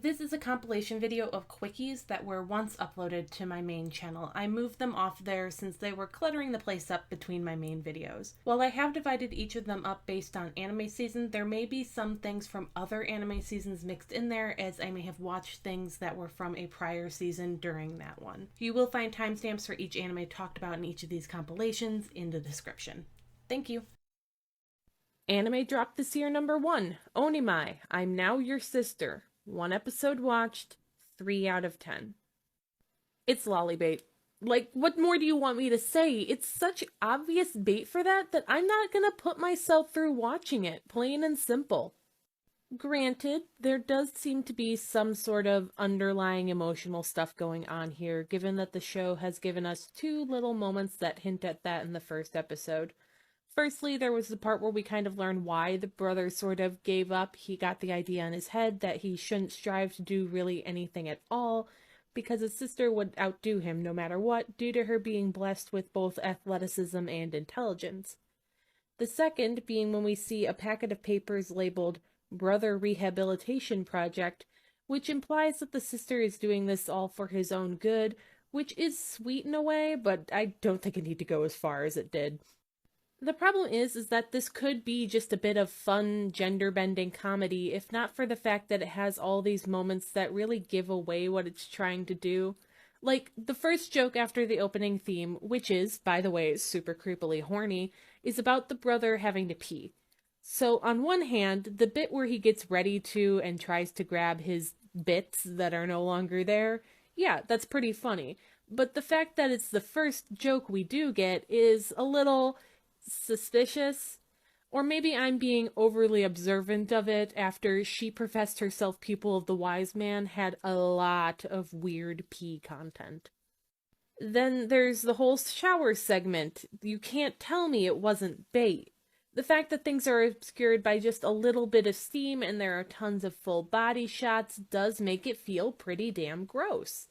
This is a compilation video of Quickies that were once uploaded to my main channel. I moved them off there since they were cluttering the place up between my main videos. While I have divided each of them up based on anime season, there may be some things from other anime seasons mixed in there, as I may have watched things that were from a prior season during that one. You will find timestamps for each anime talked about in each of these compilations in the description. Thank you. Anime dropped this year number 1, Onimai, I'm Now Your Sister. 1 episode watched, 3 out of 10. It's lolly bait. Like, what more do you want me to say? It's such obvious bait for that I'm not gonna put myself through watching it, plain and simple. Granted, there does seem to be some sort of underlying emotional stuff going on here, given that the show has given us 2 little moments that hint at that in the first episode. Firstly, there was the part where we kind of learn why the brother sort of gave up. He got the idea in his head that he shouldn't strive to do really anything at all, because his sister would outdo him no matter what, due to her being blessed with both athleticism and intelligence. The second being when we see a packet of papers labeled Brother Rehabilitation Project, which implies that the sister is doing this all for his own good, which is sweet in a way, but I don't think it need to go as far as it did. The problem is that this could be just a bit of fun, gender-bending comedy, if not for the fact that it has all these moments that really give away what it's trying to do. Like, the first joke after the opening theme, which is, by the way, super creepily horny, is about the brother having to pee. So, on one hand, the bit where he gets ready to and tries to grab his bits that are no longer there, yeah, that's pretty funny. But the fact that it's the first joke we do get is a little suspicious, or maybe I'm being overly observant of it after She Professed Herself Pupil of the Wise Man had a lot of weird pee content. Then there's the whole shower segment. You can't tell me it wasn't bait. The fact that things are obscured by just a little bit of steam and there are tons of full body shots does make it feel pretty damn gross.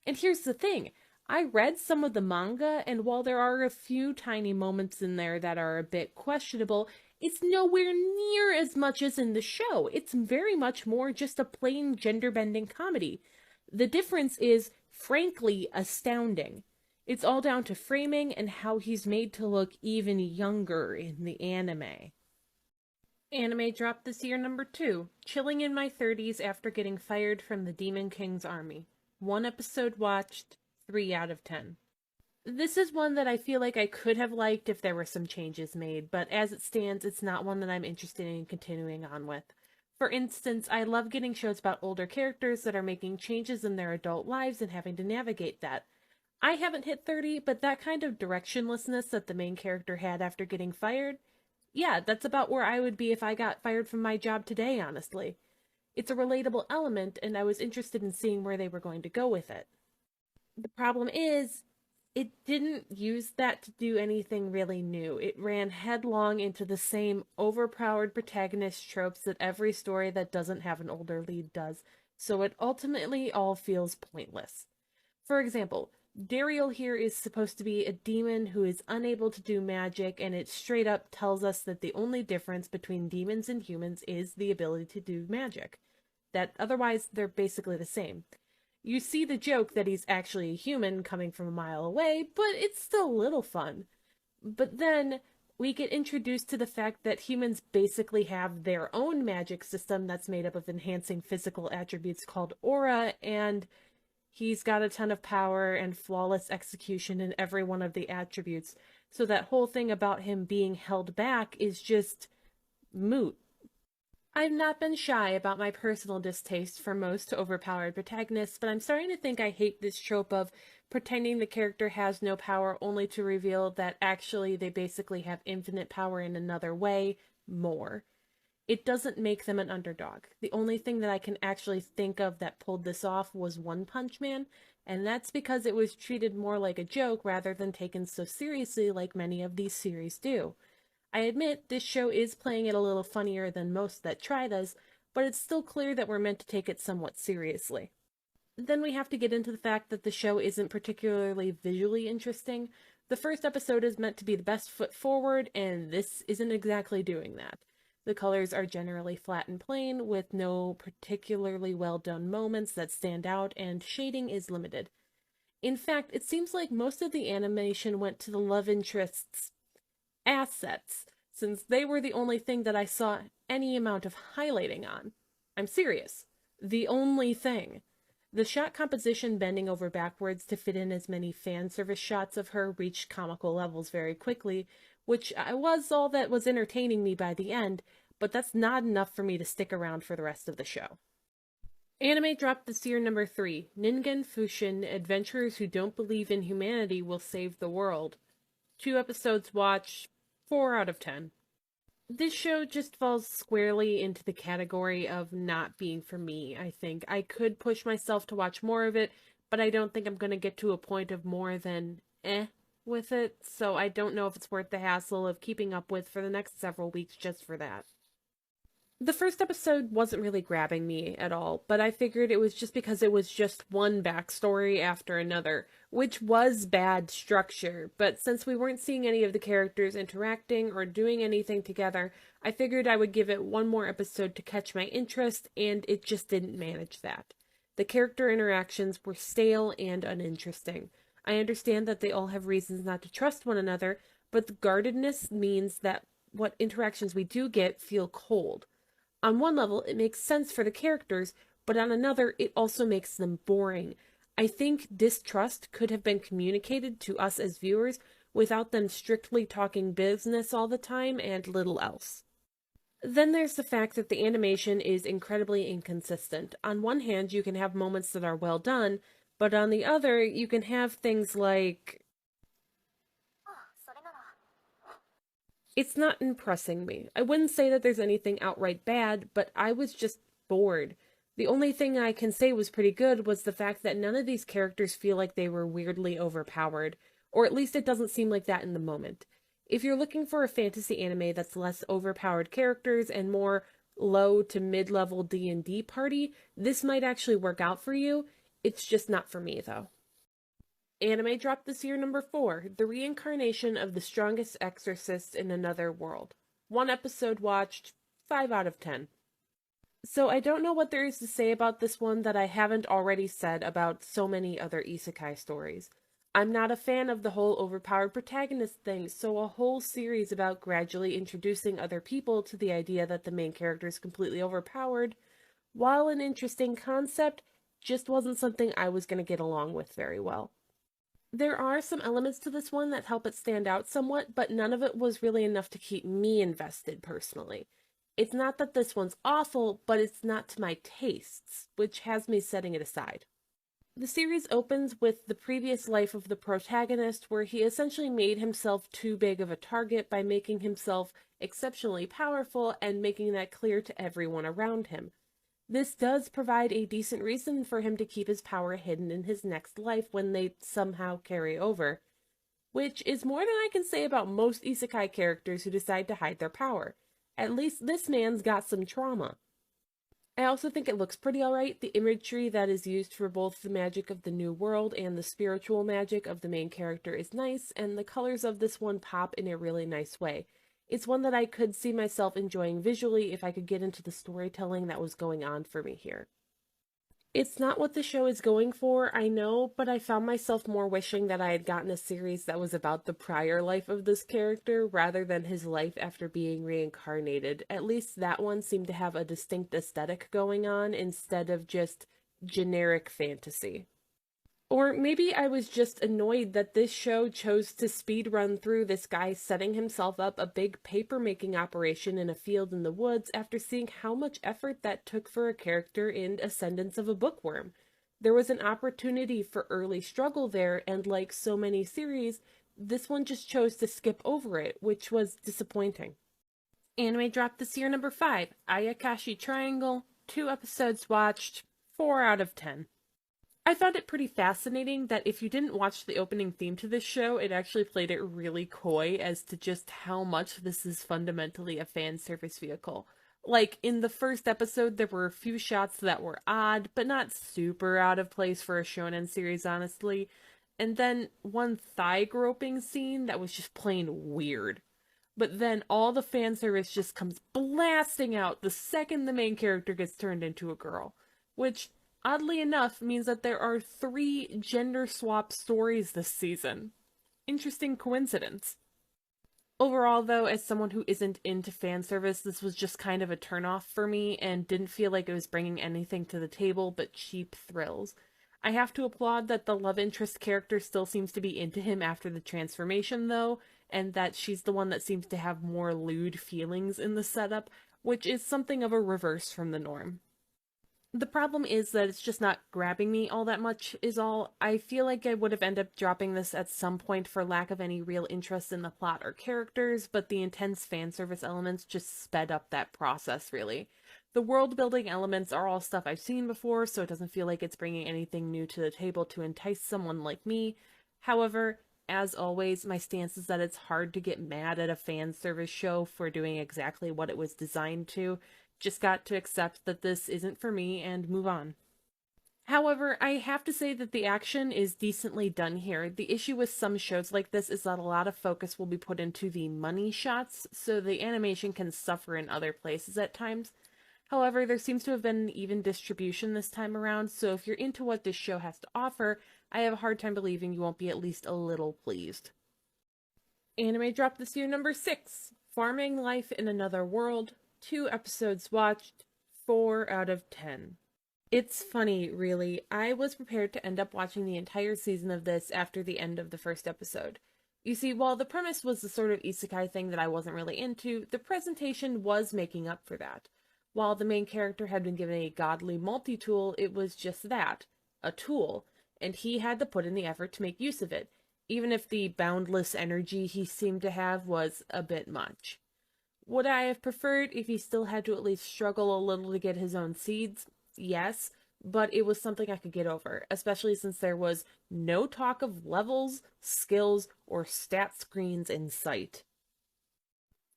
And here's the thing, I read some of the manga, and while there are a few tiny moments in there that are a bit questionable, it's nowhere near as much as in the show. It's very much more just a plain gender-bending comedy. The difference is, frankly, astounding. It's all down to framing and how he's made to look even younger in the anime. Anime dropped this year number 2, Chilling in My 30s After Getting Fired from the Demon King's Army. 1 episode watched, 3 out of 10. This is one that I feel like I could have liked if there were some changes made, but as it stands, it's not one that I'm interested in continuing on with. For instance, I love getting shows about older characters that are making changes in their adult lives and having to navigate that. I haven't hit 30, but that kind of directionlessness that the main character had after getting fired, yeah, that's about where I would be if I got fired from my job today, honestly. It's a relatable element, and I was interested in seeing where they were going to go with it. The problem is, it didn't use that to do anything really new. It ran headlong into the same overpowered protagonist tropes that every story that doesn't have an older lead does, so it ultimately all feels pointless. For example, Daryl here is supposed to be a demon who is unable to do magic, and it straight up tells us that the only difference between demons and humans is the ability to do magic. That otherwise, they're basically the same. You see the joke that he's actually a human coming from a mile away, but it's still a little fun. But then, we get introduced to the fact that humans basically have their own magic system that's made up of enhancing physical attributes called aura, and he's got a ton of power and flawless execution in every one of the attributes, so that whole thing about him being held back is just moot. I've not been shy about my personal distaste for most overpowered protagonists, but I'm starting to think I hate this trope of pretending the character has no power only to reveal that actually they basically have infinite power in another way, more. It doesn't make them an underdog. The only thing that I can actually think of that pulled this off was One Punch Man, and that's because it was treated more like a joke rather than taken so seriously like many of these series do. I admit, this show is playing it a little funnier than most that try does, but it's still clear that we're meant to take it somewhat seriously. Then we have to get into the fact that the show isn't particularly visually interesting. The first episode is meant to be the best foot forward, and this isn't exactly doing that. The colors are generally flat and plain, with no particularly well done moments that stand out, and shading is limited. In fact, it seems like most of the animation went to the love interests' assets, since they were the only thing that I saw any amount of highlighting on. I'm serious. The only thing. The shot composition bending over backwards to fit in as many fan service shots of her reached comical levels very quickly, which was all that was entertaining me by the end, but that's not enough for me to stick around for the rest of the show. Anime dropped this year number 3, Ningen Fushin, Adventurers Who Don't Believe in Humanity Will Save the World. 2 episodes watched, 4 out of 10. This show just falls squarely into the category of not being for me, I think. I could push myself to watch more of it, but I don't think I'm going to get to a point of more than with it, so I don't know if it's worth the hassle of keeping up with for the next several weeks just for that. The first episode wasn't really grabbing me at all, but I figured it was just because it was just one backstory after another, which was bad structure, but since we weren't seeing any of the characters interacting or doing anything together, I figured I would give it one more episode to catch my interest, and it just didn't manage that. The character interactions were stale and uninteresting. I understand that they all have reasons not to trust one another, but the guardedness means that what interactions we do get feel cold. On one level, it makes sense for the characters, but on another, it also makes them boring. I think distrust could have been communicated to us as viewers without them strictly talking business all the time and little else. Then there's the fact that the animation is incredibly inconsistent. On one hand, you can have moments that are well done, but on the other, you can have things like... It's not impressing me. I wouldn't say that there's anything outright bad, but I was just bored. The only thing I can say was pretty good was the fact that none of these characters feel like they were weirdly overpowered, or at least it doesn't seem like that in the moment. If you're looking for a fantasy anime that's less overpowered characters and more low to mid-level D&D party, this might actually work out for you. It's just not for me, though. Anime dropped this year number 4, The Reincarnation of the Strongest Exorcist in Another World. 1 episode watched, 5 out of 10. So I don't know what there is to say about this one that I haven't already said about so many other isekai stories. I'm not a fan of the whole overpowered protagonist thing, so a whole series about gradually introducing other people to the idea that the main character is completely overpowered, while an interesting concept, just wasn't something I was going to get along with very well. There are some elements to this one that help it stand out somewhat, but none of it was really enough to keep me invested personally. It's not that this one's awful, but it's not to my tastes, which has me setting it aside. The series opens with the previous life of the protagonist, where he essentially made himself too big of a target by making himself exceptionally powerful and making that clear to everyone around him. This does provide a decent reason for him to keep his power hidden in his next life when they somehow carry over, which is more than I can say about most isekai characters who decide to hide their power. At least this man's got some trauma. I also think it looks pretty alright. The imagery that is used for both the magic of the new world and the spiritual magic of the main character is nice, and the colors of this one pop in a really nice way. It's one that I could see myself enjoying visually if I could get into the storytelling that was going on for me here. It's not what the show is going for, I know, but I found myself more wishing that I had gotten a series that was about the prior life of this character rather than his life after being reincarnated. At least that one seemed to have a distinct aesthetic going on instead of just generic fantasy. Or maybe I was just annoyed that this show chose to speedrun through this guy setting himself up a big paper-making operation in a field in the woods after seeing how much effort that took for a character in Ascendance of a Bookworm. There was an opportunity for early struggle there, and like so many series, this one just chose to skip over it, which was disappointing. Anime dropped this year number 5, Ayakashi Triangle, 2 episodes watched, 4 out of 10. I found it pretty fascinating that if you didn't watch the opening theme to this show, it actually played it really coy as to just how much this is fundamentally a fan service vehicle. Like, in the first episode, there were a few shots that were odd, but not super out of place for a shonen series, honestly. And then one thigh groping scene that was just plain weird. but then all the fan service just comes blasting out the second the main character gets turned into a girl, which, oddly enough, means that there are 3 gender swap stories this season. Interesting coincidence. Overall, though, as someone who isn't into fan service, this was just kind of a turnoff for me and didn't feel like it was bringing anything to the table but cheap thrills. I have to applaud that the love interest character still seems to be into him after the transformation, though, and that she's the one that seems to have more lewd feelings in the setup, which is something of a reverse from the norm. The problem is that it's just not grabbing me all that much, is all. I feel like I would have ended up dropping this at some point for lack of any real interest in the plot or characters, but the intense fan service elements just sped up that process, really. The world-building elements are all stuff I've seen before, so it doesn't feel like it's bringing anything new to the table to entice someone like me. However, as always, my stance is that it's hard to get mad at a fan service show for doing exactly what it was designed to. Just got to accept that this isn't for me and move on. However, I have to say that the action is decently done here. The issue with some shows like this is that a lot of focus will be put into the money shots, so the animation can suffer in other places at times. However, there seems to have been an even distribution this time around, so if you're into what this show has to offer, I have a hard time believing you won't be at least a little pleased. Anime dropped this year, number 6, Farming Life in Another World. 2 episodes watched, 4 out of 10. It's funny, really. I was prepared to end up watching the entire season of this after the end of the first episode. You see, while the premise was the sort of isekai thing that I wasn't really into, the presentation was making up for that. While the main character had been given a godly multi-tool, it was just that, a tool, and he had to put in the effort to make use of it, even if the boundless energy he seemed to have was a bit much. Would I have preferred if he still had to at least struggle a little to get his own seeds? Yes, but it was something I could get over, especially since there was no talk of levels, skills, or stat screens in sight.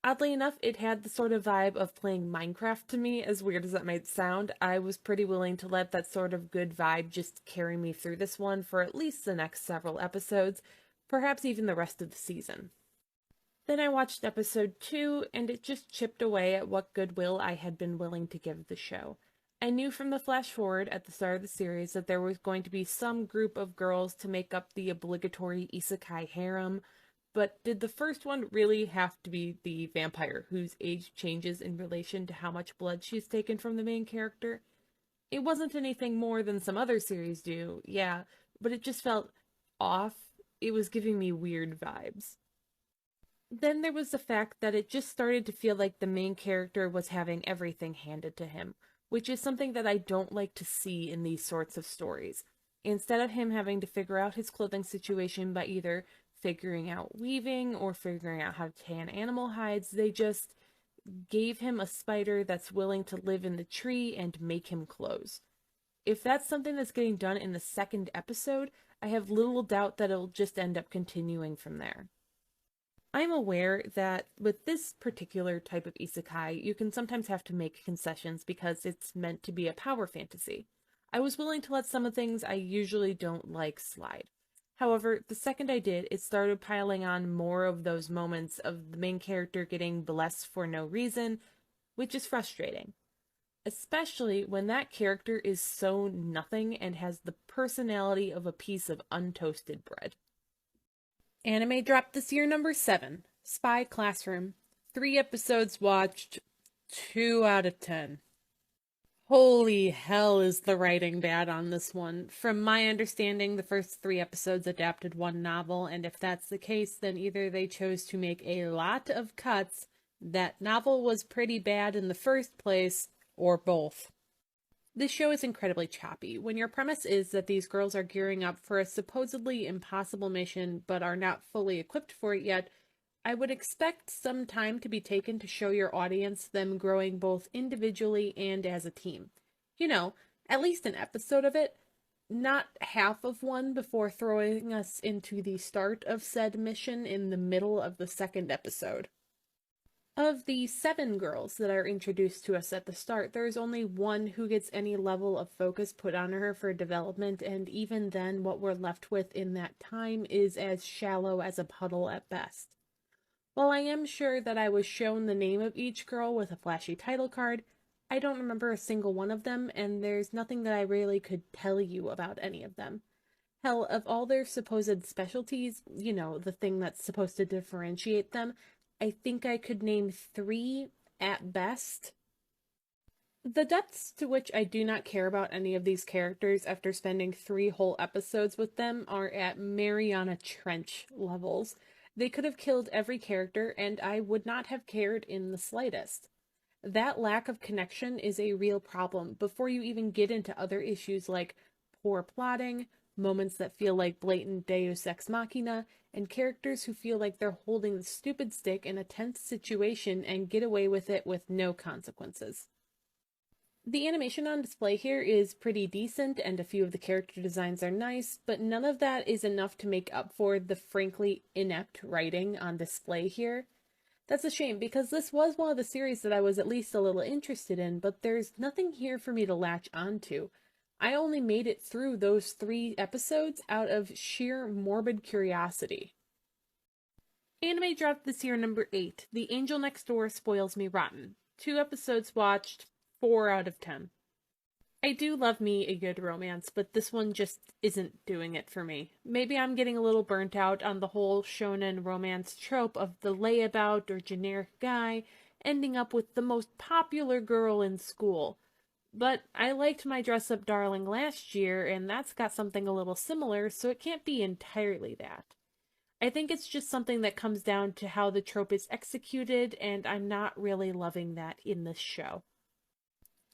Oddly enough, it had the sort of vibe of playing Minecraft to me, as weird as that might sound. I was pretty willing to let that sort of good vibe just carry me through this one for at least the next several episodes, perhaps even the rest of the season. Then I watched episode 2, and it just chipped away at what goodwill I had been willing to give the show. I knew from the flash forward at the start of the series that there was going to be some group of girls to make up the obligatory isekai harem, but did the first one really have to be the vampire whose age changes in relation to how much blood she's taken from the main character? It wasn't anything more than some other series do, yeah, but it just felt off. It was giving me weird vibes. Then there was the fact that it just started to feel like the main character was having everything handed to him, which is something that I don't like to see in these sorts of stories. Instead of him having to figure out his clothing situation by either figuring out weaving or figuring out how to tan animal hides, they just gave him a spider that's willing to live in the tree and make him clothes. If that's something that's getting done in the second episode, I have little doubt that it'll just end up continuing from there. I'm aware that with this particular type of isekai, you can sometimes have to make concessions because it's meant to be a power fantasy. I was willing to let some of the things I usually don't like slide. However, the second I did, it started piling on more of those moments of the main character getting blessed for no reason, which is frustrating. Especially when that character is so nothing and has the personality of a piece of untoasted bread. Anime dropped this year, number 7, Spy Classroom. 3 episodes watched, 2 out of 10. Holy hell is the writing bad on this one. From my understanding, the first 3 episodes adapted one novel, and if that's the case, then either they chose to make a lot of cuts, that novel was pretty bad in the first place, or both. This show is incredibly choppy. When your premise is that these girls are gearing up for a supposedly impossible mission but are not fully equipped for it yet, I would expect some time to be taken to show your audience them growing both individually and as a team. You know, at least an episode of it, not half of one before throwing us into the start of said mission in the middle of the second episode. Of the 7 girls that are introduced to us at the start, there is only one who gets any level of focus put on her for development, and even then what we're left with in that time is as shallow as a puddle at best. While I am sure that I was shown the name of each girl with a flashy title card, I don't remember a single one of them, and there's nothing that I really could tell you about any of them. Hell, of all their supposed specialties, the thing that's supposed to differentiate them, I think I could name three at best. The depths to which I do not care about any of these characters after spending 3 whole episodes with them are at Mariana Trench levels. They could have killed every character, and I would not have cared in the slightest. That lack of connection is a real problem before you even get into other issues like poor plotting, moments that feel like blatant deus ex machina, and characters who feel like they're holding the stupid stick in a tense situation and get away with it with no consequences. The animation on display here is pretty decent, and a few of the character designs are nice, but none of that is enough to make up for the frankly inept writing on display here. That's a shame, because this was one of the series that I was at least a little interested in, but there's nothing here for me to latch onto. I only made it through those 3 episodes out of sheer morbid curiosity. Anime dropped this year number 8, The Angel Next Door Spoils Me Rotten. 2 episodes watched, 4 out of 10. I do love me a good romance, but this one just isn't doing it for me. Maybe I'm getting a little burnt out on the whole shonen romance trope of the layabout or generic guy ending up with the most popular girl in school. But I liked My Dress-Up Darling last year, and that's got something a little similar, so it can't be entirely that. I think it's just something that comes down to how the trope is executed, and I'm not really loving that in this show.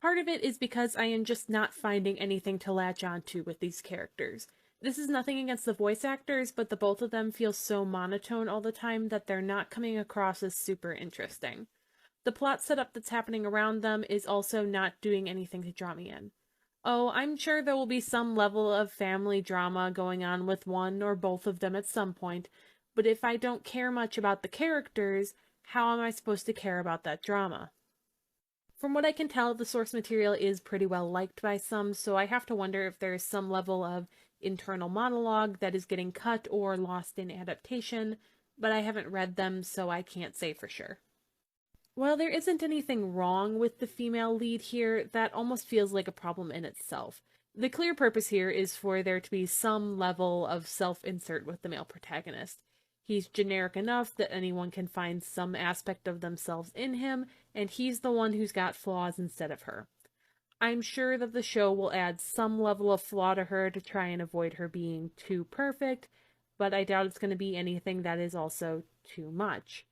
Part of it is because I am just not finding anything to latch onto with these characters. This is nothing against the voice actors, but the both of them feel so monotone all the time that they're not coming across as super interesting. The plot setup that's happening around them is also not doing anything to draw me in. Oh, I'm sure there will be some level of family drama going on with one or both of them at some point, but if I don't care much about the characters, how am I supposed to care about that drama? From what I can tell, the source material is pretty well liked by some, so I have to wonder if there is some level of internal monologue that is getting cut or lost in adaptation, but I haven't read them, so I can't say for sure. While there isn't anything wrong with the female lead here, that almost feels like a problem in itself. The clear purpose here is for there to be some level of self-insert with the male protagonist. He's generic enough that anyone can find some aspect of themselves in him, and he's the one who's got flaws instead of her. I'm sure that the show will add some level of flaw to her to try and avoid her being too perfect, but I doubt it's going to be anything that is also too much.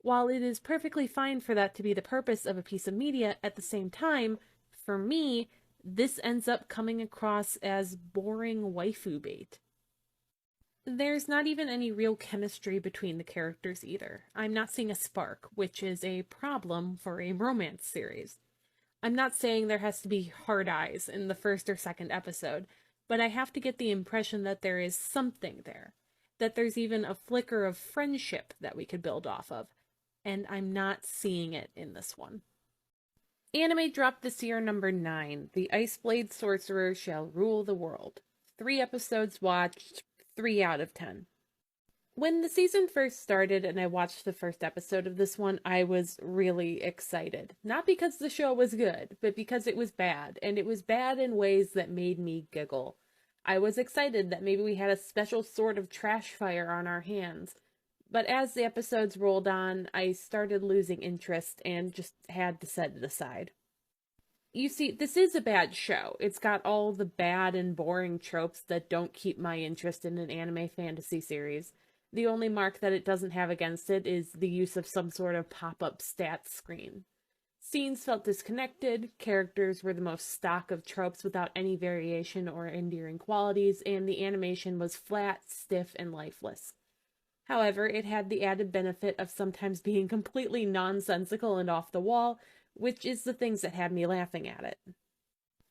While it is perfectly fine for that to be the purpose of a piece of media, at the same time, for me, this ends up coming across as boring waifu bait. There's not even any real chemistry between the characters either. I'm not seeing a spark, which is a problem for a romance series. I'm not saying there has to be hard eyes in the first or second episode, but I have to get the impression that there is something there, that there's even a flicker of friendship that we could build off of, and I'm not seeing it in this one. Anime dropped this year number 9, The Iceblade Sorcerer Shall Rule the World. 3 episodes watched, 3 out of 10. When the season first started and I watched the first episode of this one, I was really excited. Not because the show was good, but because it was bad, and it was bad in ways that made me giggle. I was excited that maybe we had a special sort of trash fire on our hands. But as the episodes rolled on, I started losing interest and just had to set it aside. You see, this is a bad show. It's got all the bad and boring tropes that don't keep my interest in an anime fantasy series. The only mark that it doesn't have against it is the use of some sort of pop-up stats screen. Scenes felt disconnected, characters were the most stock of tropes without any variation or endearing qualities, and the animation was flat, stiff, and lifeless. However, it had the added benefit of sometimes being completely nonsensical and off the wall, which is the things that had me laughing at it.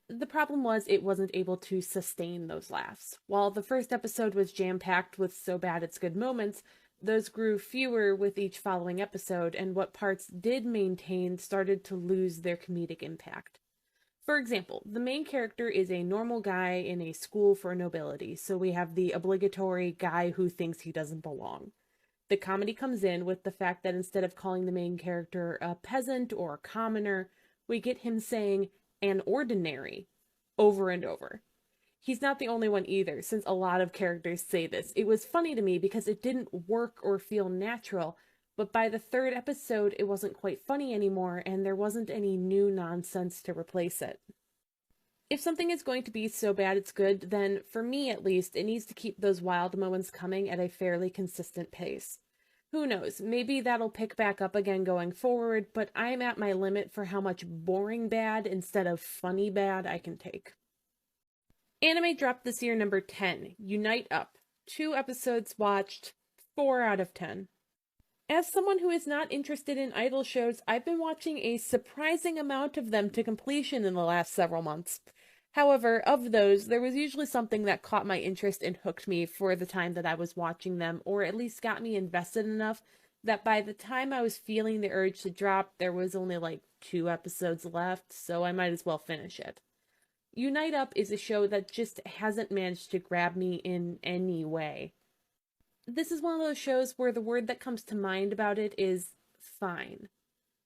The problem was it wasn't able to sustain those laughs. While the first episode was jam-packed with so bad it's good moments, those grew fewer with each following episode, and what parts did maintain started to lose their comedic impact. For example, the main character is a normal guy in a school for nobility, so we have the obligatory guy who thinks he doesn't belong. The comedy comes in with the fact that instead of calling the main character a peasant or a commoner, we get him saying an ordinary over and over. He's not the only one either, since a lot of characters say this. It was funny to me because it didn't work or feel natural, but by the third episode, it wasn't quite funny anymore, and there wasn't any new nonsense to replace it. If something is going to be so bad it's good, then, for me at least, it needs to keep those wild moments coming at a fairly consistent pace. Who knows, maybe that'll pick back up again going forward, but I'm at my limit for how much boring bad instead of funny bad I can take. Anime dropped this year number 10, Unite Up. 2 episodes watched, 4 out of 10. As someone who is not interested in idol shows, I've been watching a surprising amount of them to completion in the last several months. However, of those, there was usually something that caught my interest and hooked me for the time that I was watching them, or at least got me invested enough that by the time I was feeling the urge to drop, there was only like 2 episodes left, so I might as well finish it. Unite Up is a show that just hasn't managed to grab me in any way. This is one of those shows where the word that comes to mind about it is fine.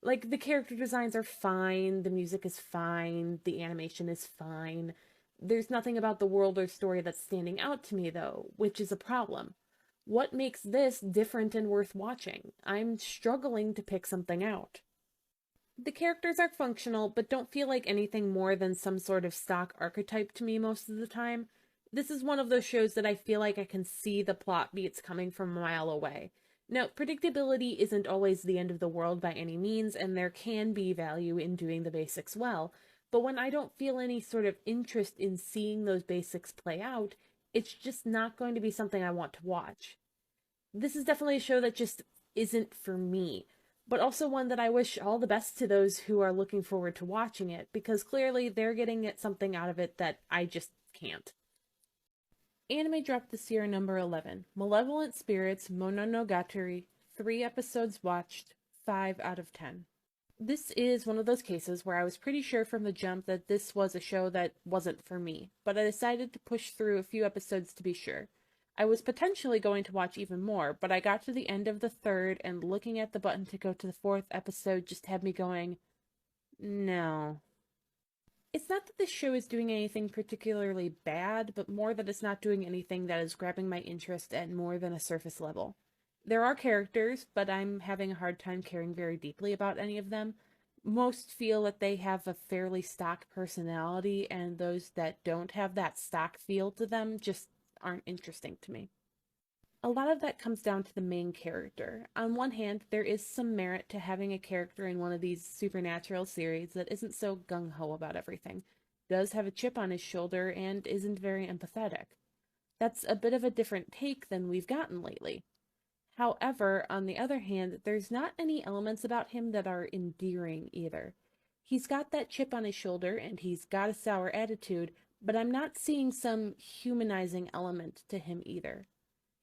Like, the character designs are fine, the music is fine, the animation is fine. There's nothing about the world or story that's standing out to me, though, which is a problem. What makes this different and worth watching? I'm struggling to pick something out. The characters are functional, but don't feel like anything more than some sort of stock archetype to me most of the time. This is one of those shows that I feel like I can see the plot beats coming from a mile away. Now, predictability isn't always the end of the world by any means, and there can be value in doing the basics well, but when I don't feel any sort of interest in seeing those basics play out, it's just not going to be something I want to watch. This is definitely a show that just isn't for me, but also one that I wish all the best to those who are looking forward to watching it, because clearly they're getting something out of it that I just can't. Anime dropped this year number 11, Malevolent Spirits Mononogatari, 3 episodes watched, 5 out of 10. This is one of those cases where I was pretty sure from the jump that this was a show that wasn't for me, but I decided to push through a few episodes to be sure. I was potentially going to watch even more, but I got to the end of the 3rd, and looking at the button to go to the 4th episode just had me going, no. It's not that this show is doing anything particularly bad, but more that it's not doing anything that is grabbing my interest at more than a surface level. There are characters, but I'm having a hard time caring very deeply about any of them. Most feel that they have a fairly stock personality, and those that don't have that stock feel to them just aren't interesting to me. A lot of that comes down to the main character. On one hand, there is some merit to having a character in one of these supernatural series that isn't so gung-ho about everything, does have a chip on his shoulder, and isn't very empathetic. That's a bit of a different take than we've gotten lately. However, on the other hand, there's not any elements about him that are endearing either. He's got that chip on his shoulder, and he's got a sour attitude, but I'm not seeing some humanizing element to him either.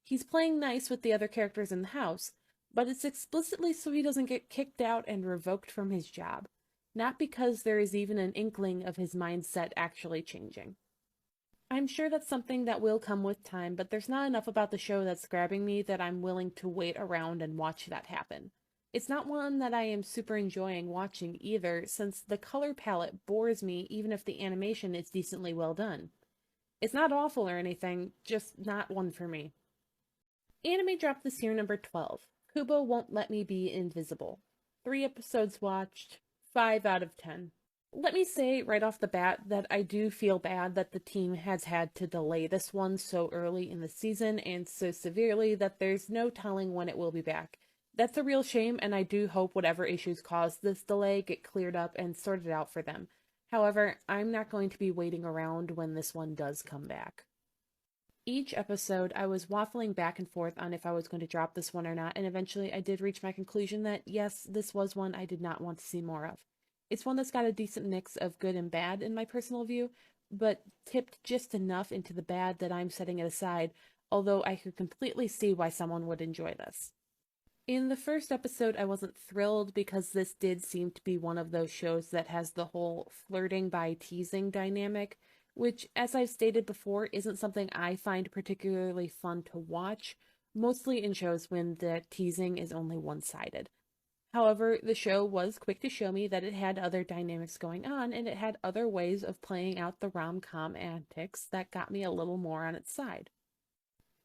He's playing nice with the other characters in the house, but it's explicitly so he doesn't get kicked out and revoked from his job, not because there is even an inkling of his mindset actually changing. I'm sure that's something that will come with time, but there's not enough about the show that's grabbing me that I'm willing to wait around and watch that happen. It's not one that I am super enjoying watching either, since the color palette bores me even if the animation is decently well done. It's not awful or anything, just not one for me. Anime dropped this year number 12, Kubo Won't Let Me Be Invisible. 3 episodes watched, 5 out of 10. Let me say right off the bat that I do feel bad that the team has had to delay this one so early in the season and so severely that there's no telling when it will be back. That's a real shame, and I do hope whatever issues caused this delay get cleared up and sorted out for them. However, I'm not going to be waiting around when this one does come back. Each episode, I was waffling back and forth on if I was going to drop this one or not, and eventually I did reach my conclusion that yes, this was one I did not want to see more of. It's one that's got a decent mix of good and bad in my personal view, but tipped just enough into the bad that I'm setting it aside, although I could completely see why someone would enjoy this. In the first episode, I wasn't thrilled because this did seem to be one of those shows that has the whole flirting by teasing dynamic, which, as I've stated before, isn't something I find particularly fun to watch, mostly in shows when the teasing is only one-sided. However, the show was quick to show me that it had other dynamics going on, and it had other ways of playing out the rom-com antics that got me a little more on its side.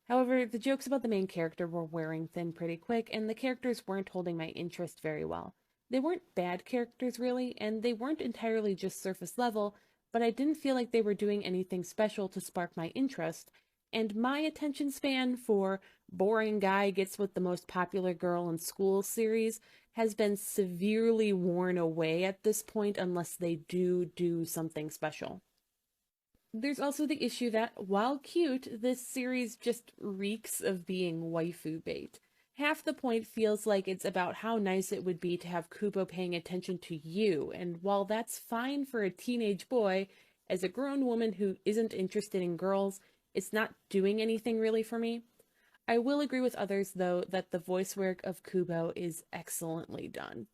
However, the jokes about the main character were wearing thin pretty quick, and the characters weren't holding my interest very well. They weren't bad characters, really, and they weren't entirely just surface level, but I didn't feel like they were doing anything special to spark my interest, and my attention span for boring guy gets with the most popular girl in school series has been severely worn away at this point unless they do something special. There's also the issue that, while cute, this series just reeks of being waifu bait. Half the point feels like it's about how nice it would be to have Kubo paying attention to you, and while that's fine for a teenage boy, as a grown woman who isn't interested in girls, it's not doing anything really for me. I will agree with others, though, that the voice work of Kubo is excellently done.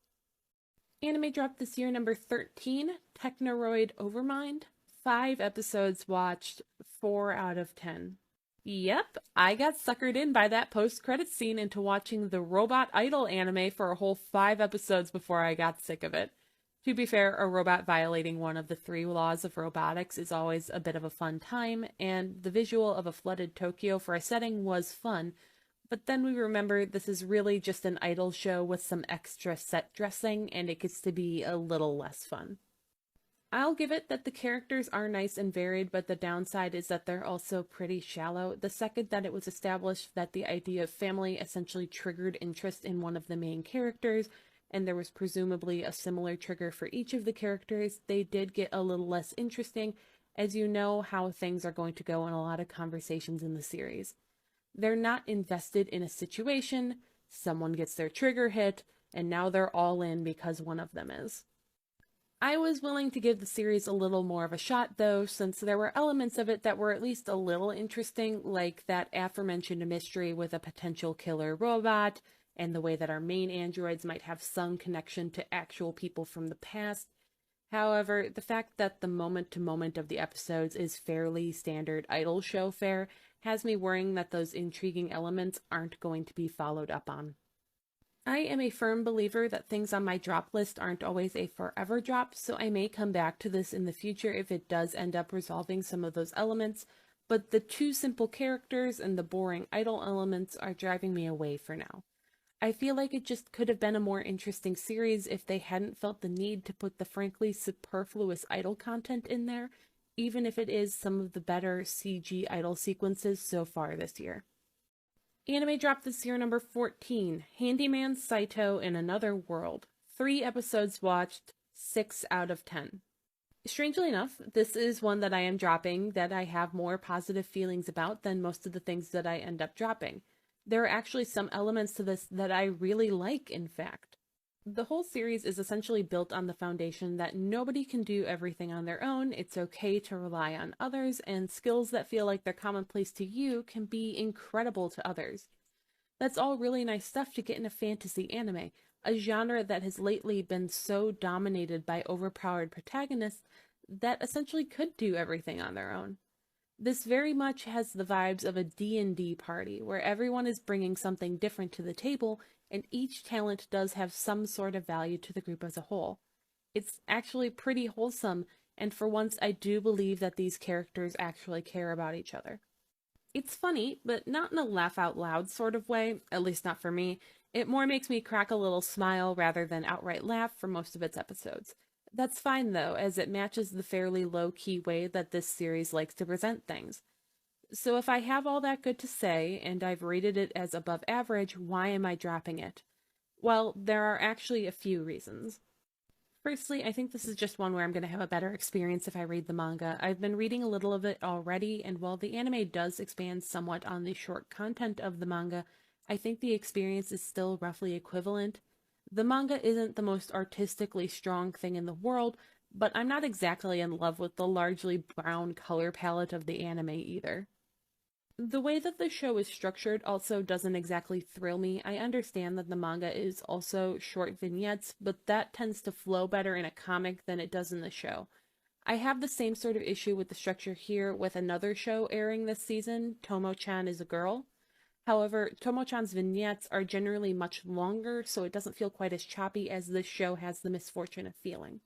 Anime dropped this year, number 13, Technoroid Overmind. 5 episodes watched, 4 out of 10. Yep, I got suckered in by that post-credits scene into watching the Robot Idol anime for a whole 5 episodes before I got sick of it. To be fair, a robot violating one of the 3 laws of robotics is always a bit of a fun time, and the visual of a flooded Tokyo for a setting was fun, but then we remember this is really just an idol show with some extra set dressing, and it gets to be a little less fun. I'll give it that the characters are nice and varied, but the downside is that they're also pretty shallow. The second that it was established that the idea of family essentially triggered interest in one of the main characters, and there was presumably a similar trigger for each of the characters, they did get a little less interesting, as you know how things are going to go in a lot of conversations in the series. They're not invested in a situation, someone gets their trigger hit, and now they're all in because one of them is. I was willing to give the series a little more of a shot, though, since there were elements of it that were at least a little interesting, like that aforementioned mystery with a potential killer robot, and the way that our main androids might have some connection to actual people from the past. However, the fact that the moment-to-moment of the episodes is fairly standard idol show fare has me worrying that those intriguing elements aren't going to be followed up on. I am a firm believer that things on my drop list aren't always a forever drop, so I may come back to this in the future if it does end up resolving some of those elements, but the too simple characters and the boring idol elements are driving me away for now. I feel like it just could have been a more interesting series if they hadn't felt the need to put the frankly superfluous idol content in there, even if it is some of the better CG idol sequences so far this year. Anime dropped this year, number 14, Handyman, Saito in Another World. 3 episodes watched, 6 out of 10. Strangely enough, this is one that I am dropping that I have more positive feelings about than most of the things that I end up dropping. There are actually some elements to this that I really like, in fact. The whole series is essentially built on the foundation that nobody can do everything on their own, it's okay to rely on others, and skills that feel like they're commonplace to you can be incredible to others. That's all really nice stuff to get in a fantasy anime, a genre that has lately been so dominated by overpowered protagonists that essentially could do everything on their own. This very much has the vibes of a D&D party, where everyone is bringing something different to the table, and each talent does have some sort of value to the group as a whole. It's actually pretty wholesome, and for once I do believe that these characters actually care about each other. It's funny, but not in a laugh-out-loud sort of way, at least not for me. It more makes me crack a little smile rather than outright laugh for most of its episodes. That's fine, though, as it matches the fairly low-key way that this series likes to present things. So if I have all that good to say, and I've rated it as above average, why am I dropping it? Well, there are actually a few reasons. Firstly, I think this is just one where I'm going to have a better experience if I read the manga. I've been reading a little of it already, and while the anime does expand somewhat on the short content of the manga, I think the experience is still roughly equivalent. The manga isn't the most artistically strong thing in the world, but I'm not exactly in love with the largely brown color palette of the anime either. The way that the show is structured also doesn't exactly thrill me. I understand that the manga is also short vignettes, but that tends to flow better in a comic than it does in the show. I have the same sort of issue with the structure here with another show airing this season, Tomo-chan is a Girl. However, Tomo-chan's vignettes are generally much longer, so it doesn't feel quite as choppy as this show has the misfortune of feeling.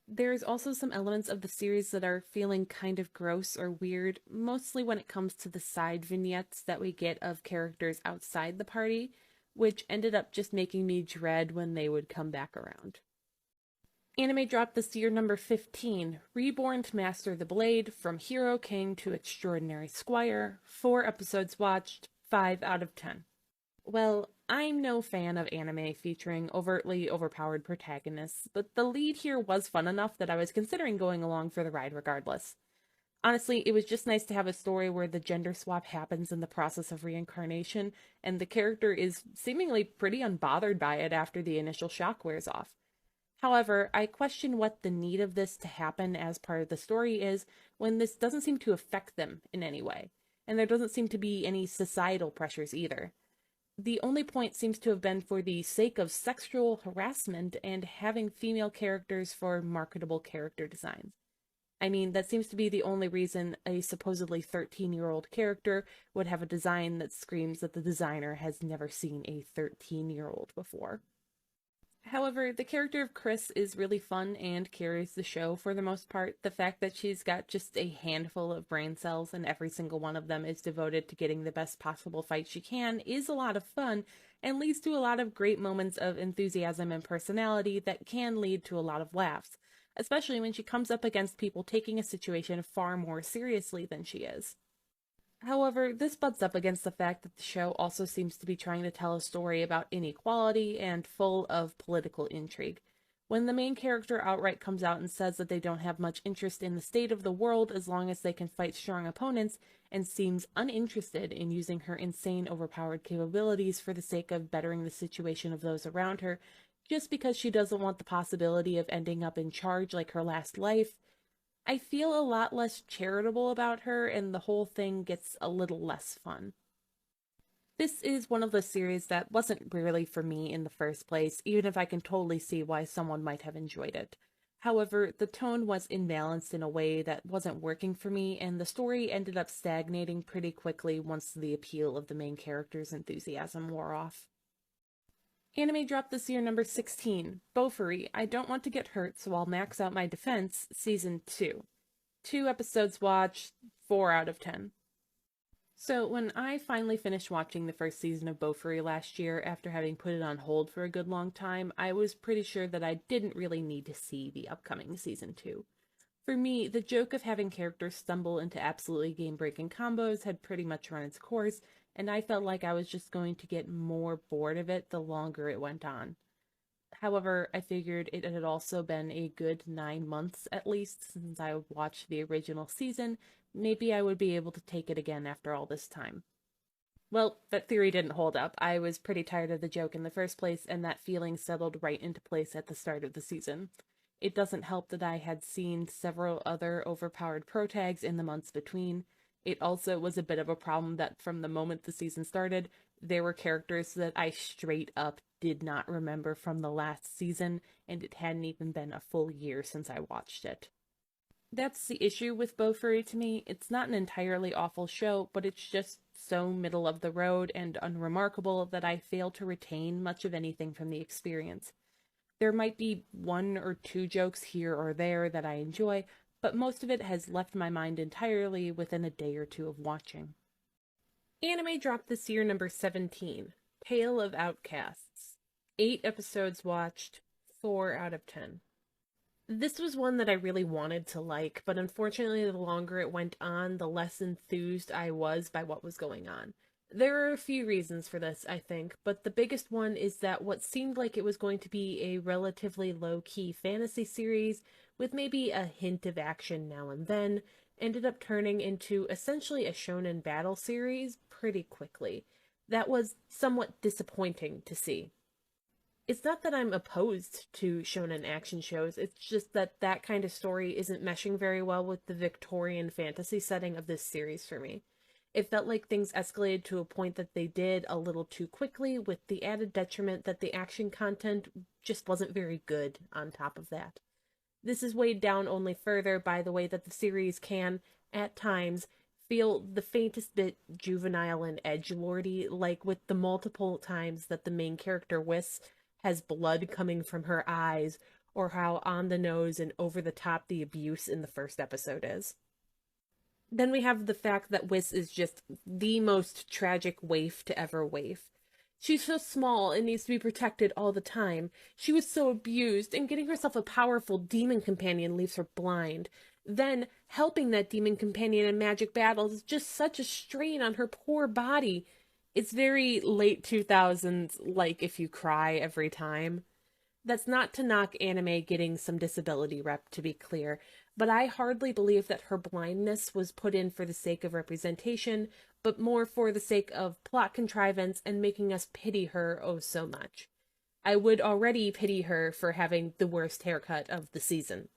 There's also some elements of the series that are feeling kind of gross or weird, mostly when it comes to the side vignettes that we get of characters outside the party, which ended up just making me dread when they would come back around. Anime dropped this year number 15, Reborn to Master the Blade, From Hero King to Extraordinary Squire, 4 episodes watched, 5 out of 10. Well, I'm no fan of anime featuring overtly overpowered protagonists, but the lead here was fun enough that I was considering going along for the ride regardless. Honestly, it was just nice to have a story where the gender swap happens in the process of reincarnation, and the character is seemingly pretty unbothered by it after the initial shock wears off. However, I question what the need of this to happen as part of the story is when this doesn't seem to affect them in any way, and there doesn't seem to be any societal pressures either. The only point seems to have been for the sake of sexual harassment and having female characters for marketable character designs. I mean, that seems to be the only reason a supposedly 13-year-old character would have a design that screams that the designer has never seen a 13-year-old before. However, the character of Chris is really fun and carries the show for the most part. The fact that she's got just a handful of brain cells and every single one of them is devoted to getting the best possible fight she can is a lot of fun and leads to a lot of great moments of enthusiasm and personality that can lead to a lot of laughs, especially when she comes up against people taking a situation far more seriously than she is. However, this butts up against the fact that the show also seems to be trying to tell a story about inequality and full of political intrigue. When the main character outright comes out and says that they don't have much interest in the state of the world as long as they can fight strong opponents, and seems uninterested in using her insane overpowered capabilities for the sake of bettering the situation of those around her, just because she doesn't want the possibility of ending up in charge like her last life, I feel a lot less charitable about her, and the whole thing gets a little less fun. This is one of the series that wasn't really for me in the first place, even if I can totally see why someone might have enjoyed it. However, the tone was imbalanced in a way that wasn't working for me, and the story ended up stagnating pretty quickly once the appeal of the main character's enthusiasm wore off. Anime dropped this year number 16, Bofuri, I Don't Want to Get Hurt So I'll Max Out My Defense, Season 2. 2 episodes watched, 4 out of 10. So when I finally finished watching the first season of Bofuri last year after having put it on hold for a good long time, I was pretty sure that I didn't really need to see the upcoming Season 2. For me, the joke of having characters stumble into absolutely game-breaking combos had pretty much run its course, and I felt like I was just going to get more bored of it the longer it went on. However, I figured it had also been a good 9 months at least since I watched the original season. Maybe I would be able to take it again after all this time. Well, that theory didn't hold up. I was pretty tired of the joke in the first place, and that feeling settled right into place at the start of the season. It doesn't help that I had seen several other overpowered protags in the months between. It also was a bit of a problem that from the moment the season started, there were characters that I straight up did not remember from the last season, and it hadn't even been a full year since I watched it. That's the issue with Bofuri to me. It's not an entirely awful show, but it's just so middle of the road and unremarkable that I fail to retain much of anything from the experience. There might be 1 or 2 jokes here or there that I enjoy, but most of it has left my mind entirely within a day or 2 of watching. Anime dropped this year number 17, Tale of Outcasts. 8 episodes watched, 4 out of 10. This was one that I really wanted to like, but unfortunately the longer it went on, the less enthused I was by what was going on. There are a few reasons for this, I think, but the biggest one is that what seemed like it was going to be a relatively low-key fantasy series with maybe a hint of action now and then ended up turning into essentially a shonen battle series pretty quickly. That was somewhat disappointing to see. It's not that I'm opposed to shonen action shows, it's just that that kind of story isn't meshing very well with the Victorian fantasy setting of this series for me. It felt like things escalated to a point that they did a little too quickly, with the added detriment that the action content just wasn't very good on top of that. This is weighed down only further by the way that the series can, at times, feel the faintest bit juvenile and edgelordy, like with the multiple times that the main character Whis has blood coming from her eyes, or how on the nose and over the top the abuse in the first episode is. Then we have the fact that Whis is just the most tragic waif to ever waif. She's so small and needs to be protected all the time. She was so abused, and getting herself a powerful demon companion leaves her blind. Then, helping that demon companion in magic battles is just such a strain on her poor body. It's very late 2000s, like If You Cry Every Time. That's not to knock anime getting some disability rep, to be clear, but I hardly believe that her blindness was put in for the sake of representation, but more for the sake of plot contrivance and making us pity her oh so much. I would already pity her for having the worst haircut of the season.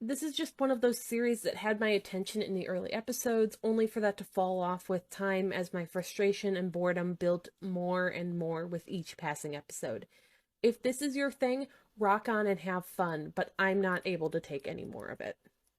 This is just one of those series that had my attention in the early episodes, only for that to fall off with time as my frustration and boredom built more and more with each passing episode. If this is your thing, rock on and have fun, but I'm not able to take any more of it.